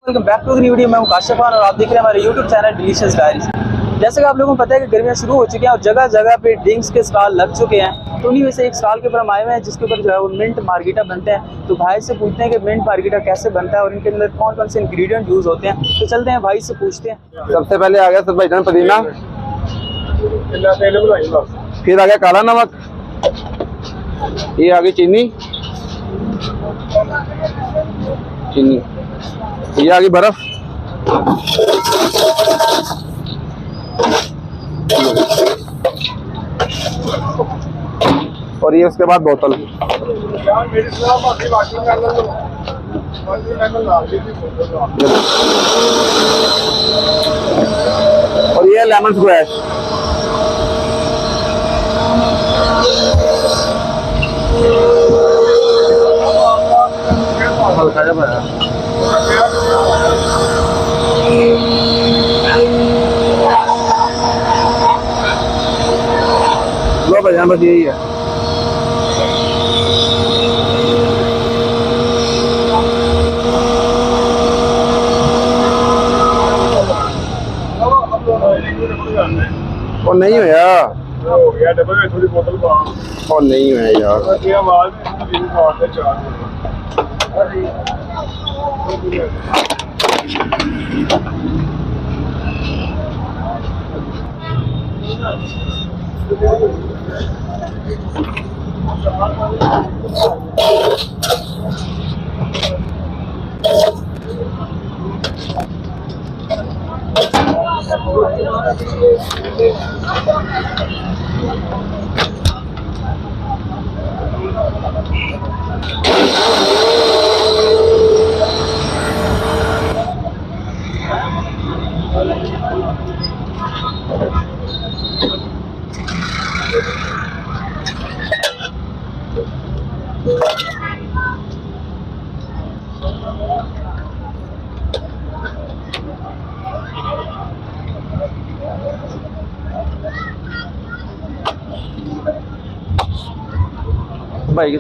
Welcome back to the new video. मैं हूं काशिफ खान और आप देख रहे हैं हमारे यूट्यूब चैनल डिलीशियस डायरीज। जैसे कि आप लोगों को पता है कि गर्मियां शुरू हो चुकी हैं और जगह जगह पे ड्रिंक्स के स्टॉल लग चुके हैं। तो उन्हीं में से एक स्टॉल के ऊपर हम आए हुए हैं जिसके ऊपर जो है वो मिंट मार्गेटा बनते हैं। तो भाई से पूछते हैं कि मिंट मार्गेटा कैसे बनता है और इनके अंदर कौन कौन से इंग्रेडिएंट यूज होते हैं। तो चलते हैं भाई से पूछते हैं। सबसे पहले आ गया सब भाईजान पुदीना, फिर आ गया काला नमक, ये आ गई चीनी, ये आ गई बर्फ, और ये उसके बाद बोतल। और ये लेमन स्क्वैश। लो भैया बस यही है। और नहीं हो यार, थोड़ी बोतल और नहीं है यार। भाई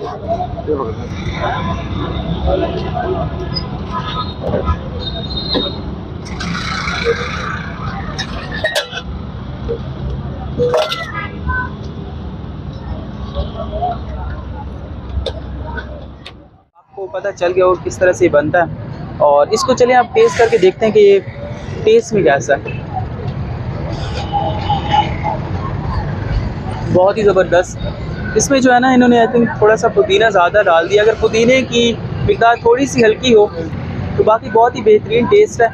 आपको पता चल गया और किस तरह से ये बनता है और इसको चलिए आप टेस्ट करके देखते हैं कि ये टेस्ट में कैसा है। बहुत ही ज़बरदस्त। इसमें जो है ना इन्होंने आई थिंक थोड़ा सा पुदीना ज़्यादा डाल दिया। अगर पुदीने की मिकदार थोड़ी सी हल्की हो तो बाकी बहुत ही बेहतरीन टेस्ट है।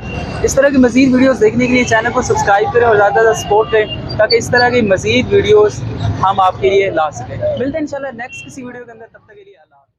इस तरह की मज़ीद वीडियोस देखने के लिए चैनल को सब्सक्राइब करें और ज़्यादा ज़्यादा सपोर्ट करें ताकि इस तरह की मज़ीद वीडियोस हम आपके लिए ला सकें। मिलते हैं इंशाल्लाह नेक्स्ट किसी वीडियो के अंदर, तब तक के लिए अल्लाह।